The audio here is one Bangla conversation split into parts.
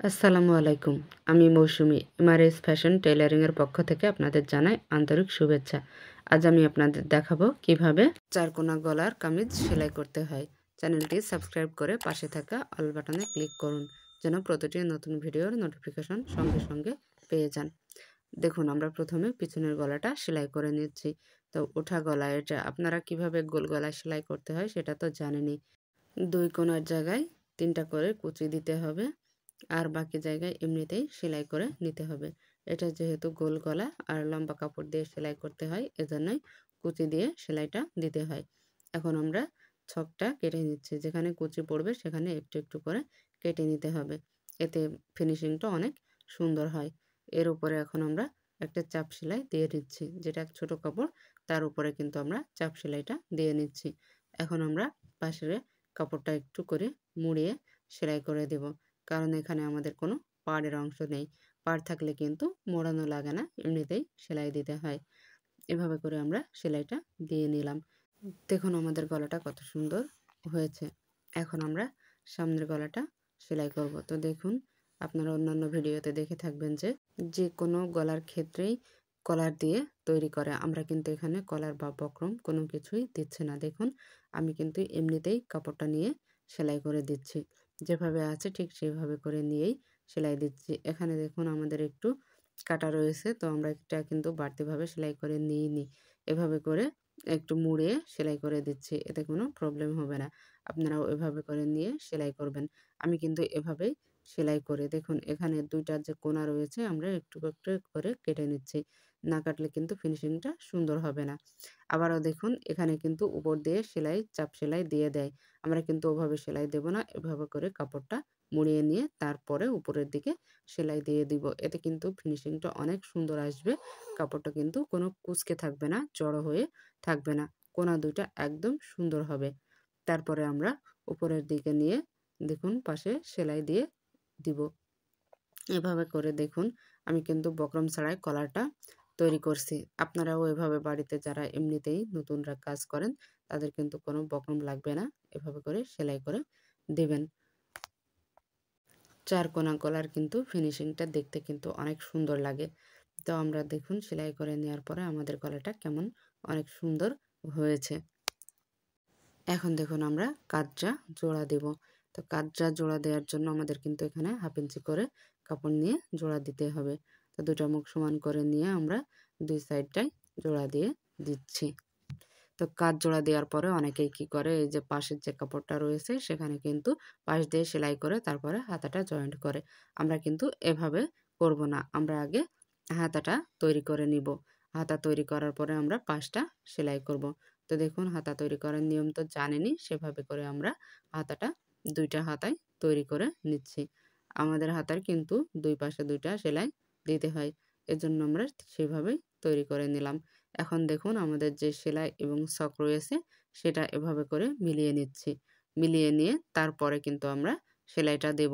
আসসালামু আলাইকুম। আমি মৌসুমী। এমআরএস ফ্যাশন টেইলারিংয়ের পক্ষ থেকে আপনাদের জানাই আন্তরিক শুভেচ্ছা। আজ আমি আপনাদের দেখাবো কিভাবে চারকোনা গলার কামিজ সেলাই করতে হয়। চ্যানেলটি সাবস্ক্রাইব করে পাশে থাকা অল বাটনে ক্লিক করুন যেন প্রতিটি নতুন ভিডিওর নোটিফিকেশন সঙ্গে সঙ্গে পেয়ে যান। দেখুন আমরা প্রথমে পিছনের গলাটা সেলাই করে নিচ্ছি। তো ওঠা গলা এটা আপনারা কিভাবে গোল গলায় সেলাই করতে হয় সেটা তো জানেনই। দুই কোণার জায়গায় 3টা করে কুচি দিতে হবে। আর বাকি জায়গায় এমনিতেই সেলাই করে নিতে হবে। এটা যেহেতু গোল গলা আর লম্বা কাপড় দিয়ে সেলাই করতে হয় এজন্যই কুচি দিয়ে সেলাইটা দিতে হয়। এখন আমরা ছকটা কেটে নিচ্ছি। যেখানে কুচি পড়বে সেখানে একটু একটু করে কেটে নিতে হবে। এতে ফিনিশিংটা অনেক সুন্দর হয়। এর উপরে এখন আমরা একটা চাপ সেলাই দিয়ে নিচ্ছি। যেটা ছোট কাপড় তার উপরে কিন্তু আমরা চাপ সেলাইটা দিয়ে নিচ্ছি। এখন আমরা পাশের কাপড়টা একটু করে মুড়িয়ে সেলাই করে দেব। কারণ এখানে আমাদের কোনো পাড়ের অংশ নেই। পাড় থাকলে কিন্তু মোড়ানো লাগে না, এমনিতেই সেলাই দিতে হয়। এভাবে করে আমরা সেলাইটা দিয়ে নিলাম। দেখুন আমাদের গলাটা কত সুন্দর হয়েছে। এখন আমরা সামনের গলাটা সেলাই করব। তো দেখুন আপনারা অন্যান্য ভিডিওতে দেখে থাকবেন যে যে কোনো গলার ক্ষেত্রেই কলার দিয়ে তৈরি করে। আমরা কিন্তু এখানে কলার বা বক্রম কোনো কিছুই দিচ্ছি না। দেখুন আমি কিন্তু এমনিতেই কাপড়টা নিয়ে সেলাই করে দিচ্ছি। যেভাবে আছে ঠিক সেভাবে করে নিয়েই সেলাই দিচ্ছি। এখানে দেখুন আমাদের একটু কাটা রয়েছে, তো আমরা এটা কিন্তু বাড়তিভাবে সেলাই করে নিইনি। এভাবে করে একটু মুড়িয়ে সেলাই করে দিচ্ছি। এতে কোনো প্রবলেম হবে না। আপনারাও এভাবে করে নিয়ে সেলাই করবেন। আমি কিন্তু এভাবেই সেলাই করি। দেখুন এখানে ২টার যে কোণা রয়েছে আমরা একটু একটু করে কেটে নিচ্ছি। না কাটলে কিন্তু ফিনিশিংটা সুন্দর হবে না। আবারও দেখুন এখানে কিন্তু উপর দিয়ে সেলাই, চাপ সেলাই দিয়ে দেয়। আমরা কিন্তু ওভাবে সেলাই দেব না। এভাবে করে কাপড়টা মুড়িয়ে নিয়ে তারপরে উপরের দিকে সেলাই দিয়ে দিব। এতে কিন্তু ফিনিশিংটা অনেক সুন্দর আসবে। কাপড়টা কিন্তু কোনো কুঁচকে থাকবে না, জড়ো হয়ে থাকবে না। কোণা ২টা একদম সুন্দর হবে। তারপরে আমরা উপরের দিকে নিয়ে দেখুন পাশে সেলাই দিয়ে দিব। এভাবে করে দেখুন আমি কিন্তু বক্রম ছাড়াই কলারটা তৈরি করছি। আপনারাও এভাবে বাড়িতে যারা এমনিতেই নতুনরা কাজ করেন তাদের কিন্তু কোনো বক্রম লাগবে না। এভাবে করে সেলাই করে দিবেন। চারকোনা গলার কিন্তু ফিনিশিংটা দেখতে কিন্তু অনেক সুন্দর লাগে। তো আমরা দেখুন সেলাই করে নেওয়ার পরে আমাদের গলাটা কেমন অনেক সুন্দর হয়েছে। এখন দেখুন আমরা কাঁচা জোড়া দেব। তো কাঁচা জোড়া দেওয়ার জন্য আমাদের কিন্তু এখানে 1/2 ইঞ্চি করে কাপড় নিয়ে জোড়া দিতে হবে। তো দুটা মুখ সমান করে নিয়ে আমরা 2 সাইডটায় জোড়া দিয়ে দিচ্ছি। তো কাঁচ জোড়া দেওয়ার পরে অনেকেই কি করে এই যে পাশের যে কাপড়টা রয়েছে সেখানে কিন্তু পাশ দিয়ে সেলাই করে তারপরে হাতাটা জয়েন্ট করে। আমরা কিন্তু এভাবে করব না। আমরা আগে হাতাটা তৈরি করে নিব। হাতা তৈরি করার পরে আমরা পাশটা সেলাই করব। তো দেখুন হাতা তৈরি করার নিয়ম তো জানেনই, সেভাবে করে আমরা হাতাটা 2টা হাতায় তৈরি করে নিচ্ছি। আমাদের হাতার কিন্তু 2 পাশে 2টা সেলাই দিতে হয়। এজন্য আমরা সেভাবেই তৈরি করে নিলাম। এখন দেখুন আমাদের যে সেলাই এবং ছক রয়েছে সেটা এভাবে করে মিলিয়ে নিচ্ছি। মিলিয়ে নিয়ে তারপরে কিন্তু আমরা সেলাইটা দেব।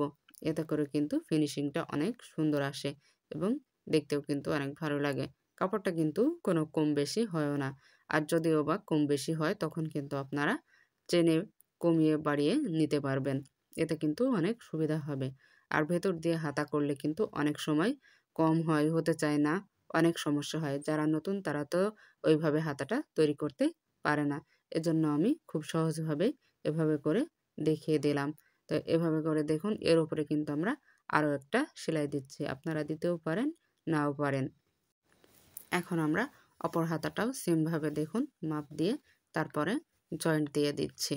এতে করে কিন্তু ফিনিশিংটা অনেক সুন্দর আসে এবং দেখতেও কিন্তু অনেক ভালো লাগে। কাপড়টা কিন্তু কোনো কম বেশি হয়ও না। আর যদিও বা কম বেশি হয় তখন কিন্তু আপনারা চেনে কমিয়ে বাড়িয়ে নিতে পারবেন। এতে কিন্তু অনেক সুবিধা হবে। আর ভেতর দিয়ে হাতা করলে কিন্তু অনেক সময় কম হয়, হতে চায় না, অনেক সমস্যা হয়। যারা নতুন তারা তো ওইভাবে হাতাটা তৈরি করতে পারে না। এজন্য আমি খুব সহজভাবে এভাবে করে দেখিয়ে দিলাম। তো এভাবে করে দেখুন এর উপরে কিন্তু আমরা আরও একটা সেলাই দিচ্ছি। আপনারা দিতেও পারেন, নাও পারেন। এখন আমরা অপর হাতাটাও সেমভাবে দেখুন মাপ দিয়ে তারপরে জয়েন্ট দিয়ে দিচ্ছি।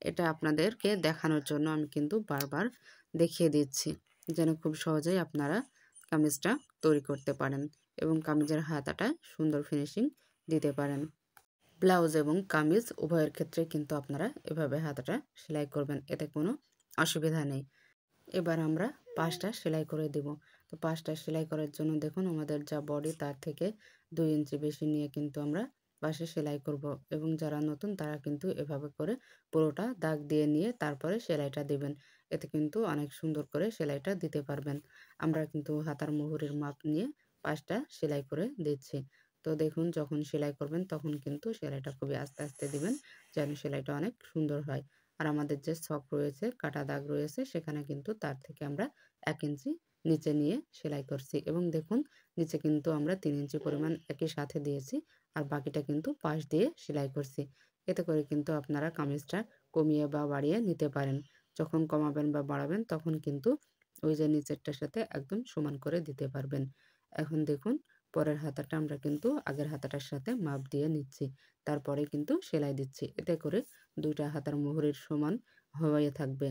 এটা আপনাদেরকে দেখানোর জন্য আমি কিন্তু বারবার দেখিয়ে দিচ্ছি যেন খুব সহজেই আপনারা কামিজটা তৈরি করতে পারেন এবং কামিজের হাতাটা সুন্দর ফিনিশিং দিতে পারেন। ব্লাউজ এবং কামিজ উভয়ের ক্ষেত্রে কিন্তু আপনারা এভাবে হাতাটা সেলাই করবেন, এতে কোনো অসুবিধা নেই। এবার আমরা পাশটা সেলাই করে দিব। তো পাশটা সেলাই করার জন্য দেখুন আমাদের যা বডি তার থেকে 2 ইঞ্চি বেশি নিয়ে কিন্তু আমরা পাশে সেলাই করব এবং যারা নতুন তারা কিন্তু এভাবে করে পুরোটা দাগ দিয়ে নিয়ে তারপরে সেলাইটা দিবেন। এতে কিন্তু অনেক সুন্দর করে সেলাইটা দিতে পারবেন। আমরা কিন্তু হাতার মুহুরের মাপ নিয়ে পাশটা সেলাই করে দিচ্ছি। তো দেখুন যখন সেলাই করবেন তখন কিন্তু সেলাইটা খুবই আস্তে আস্তে দিবেন যেন সেলাইটা অনেক সুন্দর হয়। আর আমাদের যে ছক রয়েছে, কাটা দাগ রয়েছে, সেখানে কিন্তু তার থেকে আমরা 1 ইঞ্চি নিচে নিয়ে সেলাই করছি এবং দেখুন নিচে কিন্তু আমরা 3 ইঞ্চি পরিমাণ একই সাথে দিয়েছি আর বাকিটা কিন্তু পাশ দিয়ে সেলাই করছি। এতে করে কিন্তু আপনারা কামিজটা কমিয়ে বা বাড়িয়ে নিতে পারেন। যখন কমাবেন বা বাড়াবেন তখন কিন্তু ওই যে নিচেরটার সাথে একদম সমান করে দিতে পারবেন। এখন দেখুন পরের হাতাটা আমরা কিন্তু আগের হাতাটার সাথে মাপ দিয়ে নিচ্ছি। তারপরে কিন্তু সেলাই দিচ্ছি। এতে করে ২ টা হাতার মুহুরীর সমান হয়ে থাকবে।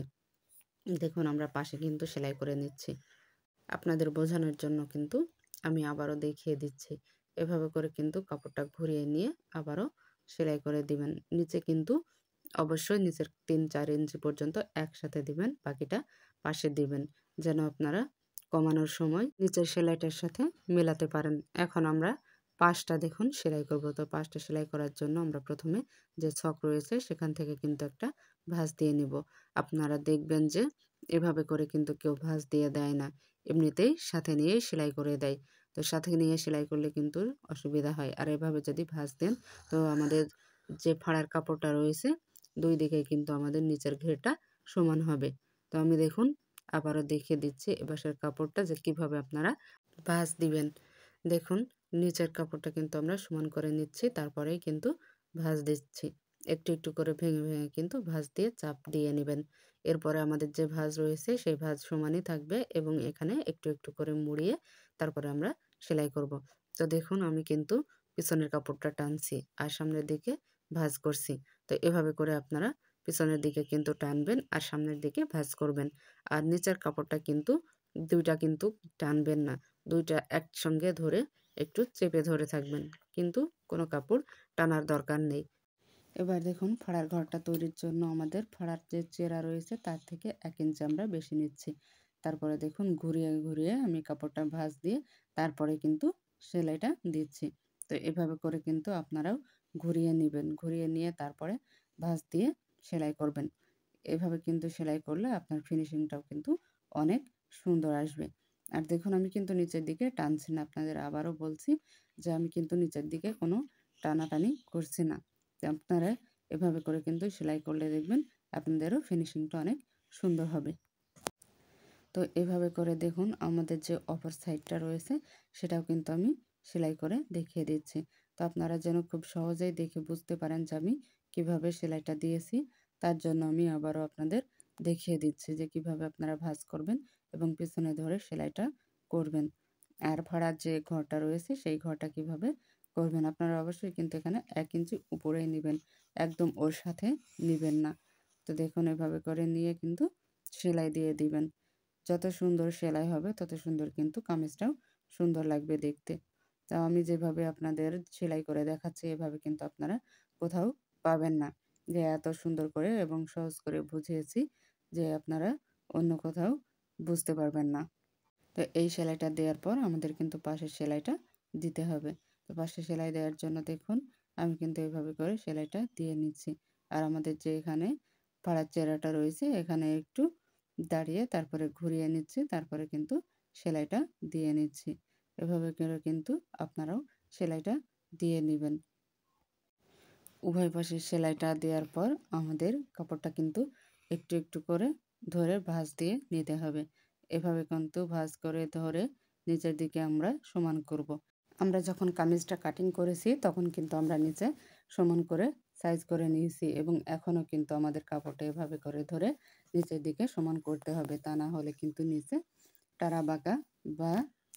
দেখুন আমরা পাশে কিন্তু সেলাই করে নিচ্ছি। আপনাদের বোঝানোর জন্য কিন্তু আমি আবারও দেখিয়ে দিচ্ছি। এভাবে করে কিন্তু কাপড়টা ঘুরিয়ে নিয়ে আবারও সেলাই করে দিবেন। নিচে কিন্তু অবশ্যই নিচের ৩-৪ ইঞ্চি পর্যন্ত একসাথে দিবেন, বাকিটা পাশে দিবেন। যেন আপনারা কমানোর সময় নিচের সেলাইটার সাথে মেলাতে পারেন। এখন আমরা পাশটা দেখুন সেলাই করব। তো পাশটা সেলাই করার জন্য আমরা প্রথমে যে ছক রয়েছে সেখান থেকে কিন্তু একটা ভাঁজ দিয়ে নিব। আপনারা দেখবেন যে এভাবে করে কিন্তু কেউ ভাঁজ দিয়ে দেয় না। এমনিতেই সাথে নিয়েই সেলাই করে দেয়। তো সাথে নিয়ে সেলাই করলে কিন্তু অসুবিধা হয়। আর এভাবে যদি ভাঁজ দেন তো আমাদের যে ফাড়ার কাপড়টা রয়েছে ২ দিকেই কিন্তু আমাদের নিচের ঘেরটা সমান হবে। তো আমি দেখুন আবারও দেখিয়ে দিচ্ছি এপাশের কাপড়টা যে কিভাবে আপনারা ভাঁজ দিবেন। দেখুন নিচের কাপড়টা কিন্তু আমরা সমান করে নিচ্ছি, তারপরেই কিন্তু ভাঁজ দিচ্ছি। একটু, একটু করে ভেঙে, ভেঙে কিন্তু ভাঁজ দিয়ে চাপ দিয়ে নিবেন। এরপরে আমাদের যে ভাঁজ রয়েছে সেই ভাঁজ সমানই থাকবে এবং এখানে একটু, একটু করে মুড়িয়ে তারপরে আমরা সেলাই করব। তো দেখুন আমি কিন্তু পিছনের কাপড়টা টানছি আর সামনের দিকে ভাঁজ করছি। তো এভাবে করে আপনারা পিছনের দিকে কিন্তু টানবেন আর সামনের দিকে ভাঁজ করবেন। আর নিচের কাপড়টা কিন্তু ২ টা কিন্তু টানবেন না। ২ টা একসঙ্গে ধরে একটু চেপে ধরে থাকবেন। কিন্তু কোনো কাপড় টানার দরকার নেই। এবার দেখুন ফাড়ার ঘরটা তৈরির জন্য আমাদের ফাড়ার যে চেরা রয়েছে তার থেকে ১ ইঞ্চি আমরা বেশি নিচ্ছি। তারপরে দেখুন ঘুরিয়ে, ঘুরিয়ে আমি কাপড়টা ভাঁজ দিয়ে তারপরে কিন্তু সেলাইটা দিচ্ছি। তো এভাবে করে কিন্তু আপনারাও ঘুরিয়ে নিবেন। ঘুরিয়ে নিয়ে তারপরে ভাঁজ দিয়ে সেলাই করবেন। এভাবে কিন্তু সেলাই করলে আপনার ফিনিশিংটাও কিন্তু অনেক সুন্দর আসবে। আর দেখুন আমি কিন্তু নিচের দিকে টানছি না। আপনাদের আবারও বলছি যে আমি কিন্তু নিচের দিকে কোনো টানাটানি করছি না। তো আপনারা এভাবে করে কিন্তু সেলাই করলে দেখবেন আপনাদেরও ফিনিশিংটা অনেক সুন্দর হবে। তো এভাবে করে দেখুন আমাদের যে অপর সাইডটা রয়েছে সেটাও কিন্তু আমি সেলাই করে দেখিয়ে দিচ্ছি। তো আপনারা যেন খুব সহজেই দেখে বুঝতে পারেন যে আমি কিভাবে সেলাইটা দিয়েছি, তার জন্য আমি আবারও আপনাদের দেখিয়ে দিচ্ছি যে কিভাবে আপনারা ভাঁজ করবেন এবং পিছনে ধরে সেলাইটা করবেন। আর ফাড়ার যে ঘরটা রয়েছে সেই ঘরটা কিভাবে করবেন আপনারা অবশ্যই কিন্তু এখানে ১ ইঞ্চি উপরেই নিবেন, একদম ওর সাথে নিবেন না। তো দেখুন এভাবে করে নিয়ে কিন্তু সেলাই দিয়ে দিবেন। যত সুন্দর সেলাই হবে তত সুন্দর কিন্তু কামিজটাও সুন্দর লাগবে দেখতে। তো আমি যেভাবে আপনাদের সেলাই করে দেখাচ্ছি এভাবে কিন্তু আপনারা কোথাও পাবেন না। যে এত সুন্দর করে এবং সহজ করে বুঝিয়েছি যে আপনারা অন্য কোথাও বুঝতে পারবেন না। তো এই সেলাইটা দেওয়ার পর আমাদের কিন্তু পাশের সেলাইটা দিতে হবে। তো পাশের সেলাই দেওয়ার জন্য দেখুন আমি কিন্তু এভাবে করে সেলাইটা দিয়ে নিচ্ছি। আর আমাদের যে এখানে ফাড়ার চেরাটা রয়েছে এখানে একটু দাঁড়িয়ে তারপরে ঘুরিয়ে নিচ্ছি, তারপরে কিন্তু সেলাইটা দিয়ে নিচ্ছি। এভাবে করে কিন্তু আপনারাও সেলাইটা দিয়ে নিবেন। উভয় পাশে সেলাইটা দেওয়ার পর আমাদের কাপড়টা কিন্তু একটু একটু করে ধরে ভাঁজ দিয়ে নিতে হবে। এভাবে কিন্তু ভাঁজ করে ধরে নিচের দিকে আমরা সমান করব। আমরা যখন কামিজটা কাটিং করেছি তখন কিন্তু আমরা নিচে সমান করে সাইজ করে নিয়েছি এবং এখনও কিন্তু আমাদের কাপড়টা এভাবে করে ধরে নিচের দিকে সমান করতে হবে। তা না হলে কিন্তু নিচে টারা বাঁকা বা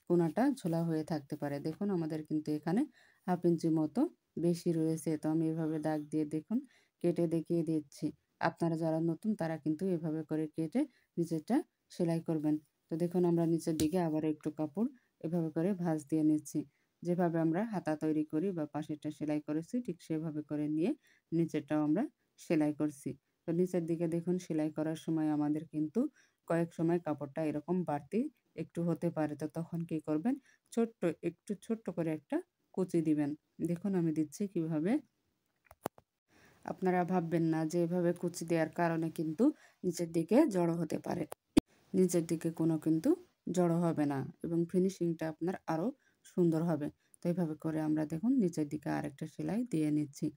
কোনাটা ঝোলা হয়ে থাকতে পারে। দেখুন আমাদের কিন্তু এখানে 1/2 ইঞ্চি মতো বেশি রয়েছে। তো আমি এভাবে দাগ দিয়ে দেখুন কেটে দেখিয়ে দিচ্ছি। আপনারা যারা নতুন তারা কিন্তু এভাবে করে কেটে নিচেরটা সেলাই করবেন। তো দেখুন আমরা নিচের দিকে আবার একটু কাপড় এভাবে করে ভাঁজ দিয়ে নিচ্ছি। যেভাবে আমরা হাতা তৈরি করি বা পাশেরটা সেলাই করেছি ঠিক সেভাবে করে নিয়ে নিচেরটাও আমরা সেলাই করছি। তো নিচের দিকে দেখুন সেলাই করার সময় আমাদের কিন্তু কয়েক সময় কাপড়টা এরকম বাড়তি একটু হতে পারে। তো তখন কি করবেন? একটু ছোট্ট করে একটা কুচি দিবেন। দেখুন আমি দিচ্ছি কিভাবে। আপনারা ভাববেন না যে এভাবে কুচি দেওয়ার কারণে কিন্তু নিচের দিকে জড়ো হতে পারে। নিচের দিকে কোনো কিন্তু জড়ো হবে না এবং ফিনিশিংটা আপনার আরও সুন্দর হবে। তো এভাবে করে আমরা দেখুন নিচের দিকে আরেকটা সেলাই দিয়ে নিচ্ছি।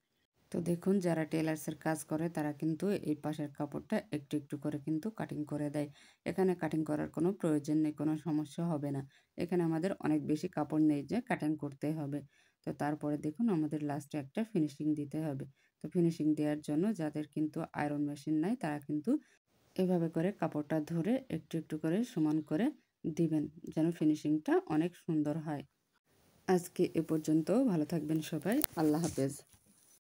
তো দেখুন, যারা টেলার্সের কাজ করে তারা কিন্তু এই পাশের কাপড়টা একটু একটু করে কিন্তু কাটিং করে দেয়। এখানে কাটিং করার কোনো প্রয়োজন নেই, কোনো সমস্যা হবে না। এখানে আমাদের অনেক বেশি কাপড় নেই যে কাটিং করতে হবে। তো তারপরে দেখুন, আমাদের লাস্টে একটা ফিনিশিং দিতে হবে। তো ফিনিশিং দেওয়ার জন্য যাদের কিন্তু আয়রন মেশিন নাই তারা কিন্তু এভাবে করে কাপড়টা ধরে একটু একটু করে সমান করে দিবেন, যেন ফিনিশিংটা অনেক সুন্দর হয়। আজকে এ পর্যন্ত। ভালো থাকবেন সবাই। আল্লাহ হাফেজ।